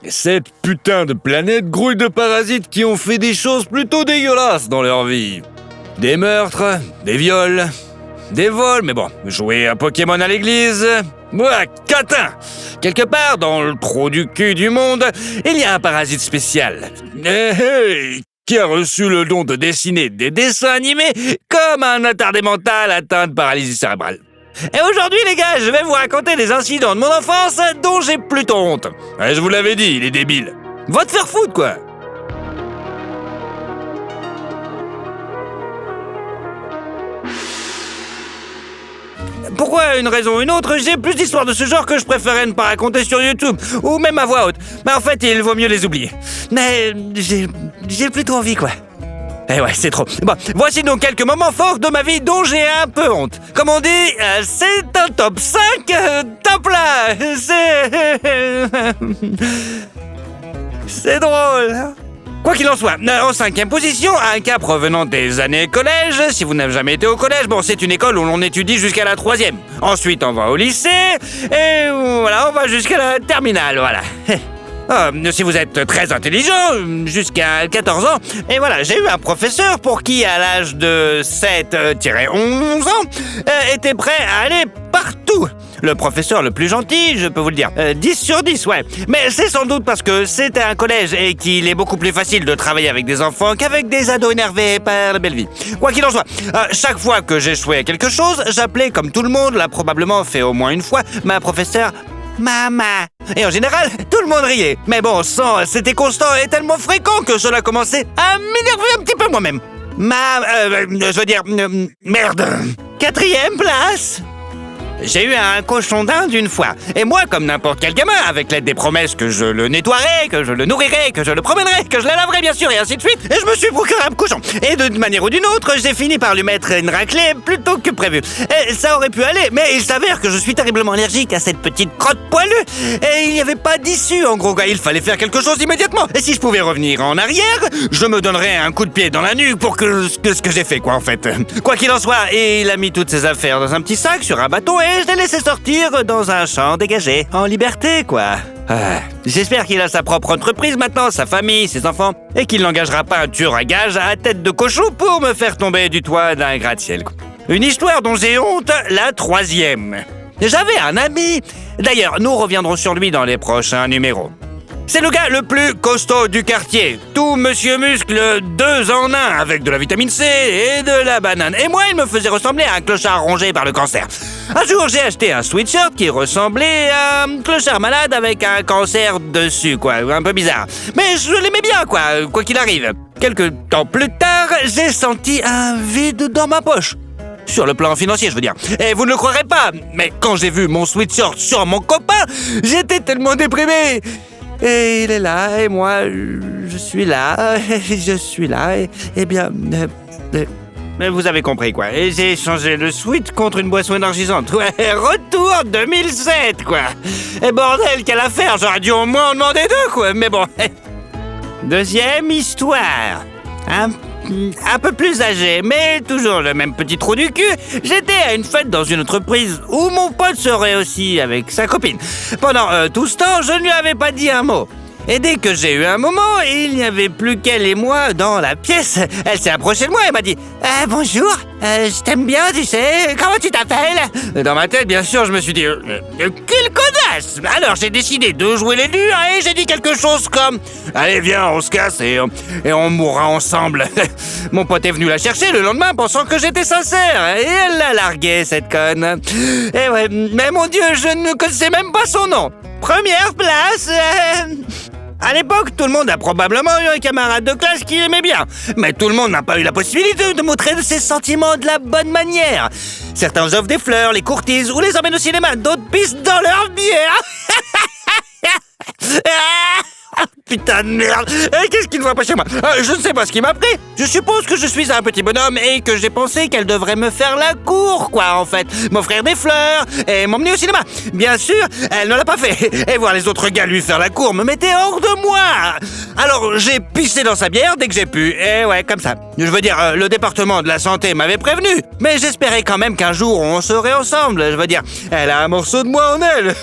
Cette putain de planète grouille de parasites qui ont fait des choses plutôt dégueulasses dans leur vie. Des meurtres, des viols, des vols, mais bon, jouer à Pokémon à l'église... Ouais, catin! Quelque part dans le trou du cul du monde, il y a un parasite spécial. Qui a reçu le don de dessiner des dessins animés comme un attardé mental atteint de paralysie cérébrale. Et aujourd'hui, les gars, je vais vous raconter des incidents de mon enfance dont j'ai plutôt honte. Je vous l'avais dit, il est débile. Va te faire foutre, quoi! Pourquoi une raison ou une autre, j'ai plus d'histoires de ce genre que je préférais ne pas raconter sur YouTube, ou même à voix haute. Mais en fait, il vaut mieux les oublier. Mais j'ai plutôt envie, quoi. Eh ouais, c'est trop. Bon, voici donc quelques moments forts de ma vie dont j'ai un peu honte. Comme on dit, c'est un top 5, top là. C'est drôle. Quoi qu'il en soit, en 5e position, un cas provenant des années collège. Si vous n'avez jamais été au collège, bon, c'est une école où l'on étudie jusqu'à la 3e. Ensuite, on va au lycée, et voilà, on va jusqu'à la terminale, voilà. Si vous êtes très intelligent, jusqu'à 14 ans, et voilà, j'ai eu un professeur pour qui, à l'âge de 7-11 ans, était prêt à aller partout. Le professeur le plus gentil, je peux vous le dire. 10 sur 10, ouais. Mais c'est sans doute parce que c'était un collège et qu'il est beaucoup plus facile de travailler avec des enfants qu'avec des ados énervés par la belle vie. Quoi qu'il en soit, chaque fois que j'échouais à quelque chose, j'appelais, comme tout le monde l'a probablement fait au moins une fois, ma professeure Maman. Et en général, tout le monde riait. Mais bon, c'était constant et tellement fréquent que cela commençait à m'énerver un petit peu moi-même. Merde. 4e place. J'ai eu un cochon d'Inde une fois. Et moi, comme n'importe quel gamin, avec l'aide des promesses que je le nettoierais, que je le nourrirais, que je le promènerais, que je le laverais bien sûr, et ainsi de suite, et je me suis procuré un cochon. Et d'une manière ou d'une autre, j'ai fini par lui mettre une raclée plutôt que prévu. Et ça aurait pu aller, mais il s'avère que je suis terriblement allergique à cette petite crotte poilue. Et il n'y avait pas d'issue, en gros. Il fallait faire quelque chose immédiatement. Et si je pouvais revenir en arrière, je me donnerais un coup de pied dans la nuque pour que ce que j'ai fait, quoi, en fait. Quoi qu'il en soit, il a mis toutes ses affaires dans un petit sac sur un bateau et je l'ai laissé sortir dans un champ dégagé, en liberté, quoi. J'espère qu'il a sa propre entreprise maintenant, sa famille, ses enfants, et qu'il n'engagera pas un tueur à gages à tête de cochon pour me faire tomber du toit d'un gratte-ciel. Une histoire dont j'ai honte, la 3e. J'avais un ami. D'ailleurs, nous reviendrons sur lui dans les prochains numéros. C'est le gars le plus costaud du quartier. Tout Monsieur Muscle 2 en 1 avec de la vitamine C et de la banane. Et moi, il me faisait ressembler à un clochard rongé par le cancer. Un jour, j'ai acheté un sweatshirt qui ressemblait à un clochard malade avec un cancer dessus, quoi. Un peu bizarre. Mais je l'aimais bien, quoi qu'il arrive. Quelques temps plus tard, j'ai senti un vide dans ma poche. Sur le plan financier, je veux dire. Et vous ne le croirez pas, mais quand j'ai vu mon sweatshirt sur mon copain, j'étais tellement déprimé. Et il est là, et moi, je suis là, et bien... Mais vous avez compris, quoi. Et j'ai échangé le sweat contre une boisson énergisante. Ouais, retour 2007, quoi. Et bordel, quelle affaire, j'aurais dû au moins en demander 2, quoi. Mais bon. 2e histoire. Un peu plus âgé, mais toujours le même petit trou du cul. J'étais à une fête dans une entreprise où mon pote serait aussi avec sa copine. Pendant tout ce temps, je ne lui avais pas dit un mot. Et dès que j'ai eu un moment, il n'y avait plus qu'elle et moi dans la pièce. Elle s'est approchée de moi et m'a dit « Bonjour, je t'aime bien, tu sais, comment tu t'appelles ?» Dans ma tête, bien sûr, je me suis dit « Quelle connasse !» Alors j'ai décidé de jouer les durs et j'ai dit quelque chose comme « Allez, viens, on se casse et on mourra ensemble. » Mon pote est venu la chercher le lendemain pensant que j'étais sincère et elle l'a larguée, cette conne. Et ouais, mais mon Dieu, je ne connaissais même pas son nom. Première place... À l'époque, tout le monde a probablement eu un camarade de classe qui aimait bien. Mais tout le monde n'a pas eu la possibilité de montrer ses sentiments de la bonne manière. Certains offrent des fleurs, les courtisent ou les emmènent au cinéma. D'autres pissent dans leur bière. Putain de merde. Qu'est-ce qui ne va pas chez moi? Je ne sais pas ce qui m'a pris. Je suppose que je suis un petit bonhomme et que j'ai pensé qu'elle devrait me faire la cour, quoi, en fait. M'offrir des fleurs et m'emmener au cinéma. Bien sûr, elle ne l'a pas fait. Et voir les autres gars lui faire la cour me mettait hors de moi. Alors, j'ai pissé dans sa bière dès que j'ai pu. Et ouais, comme ça. Je veux dire, le département de la santé m'avait prévenu. Mais j'espérais quand même qu'un jour, on serait ensemble. Je veux dire, elle a un morceau de moi en elle.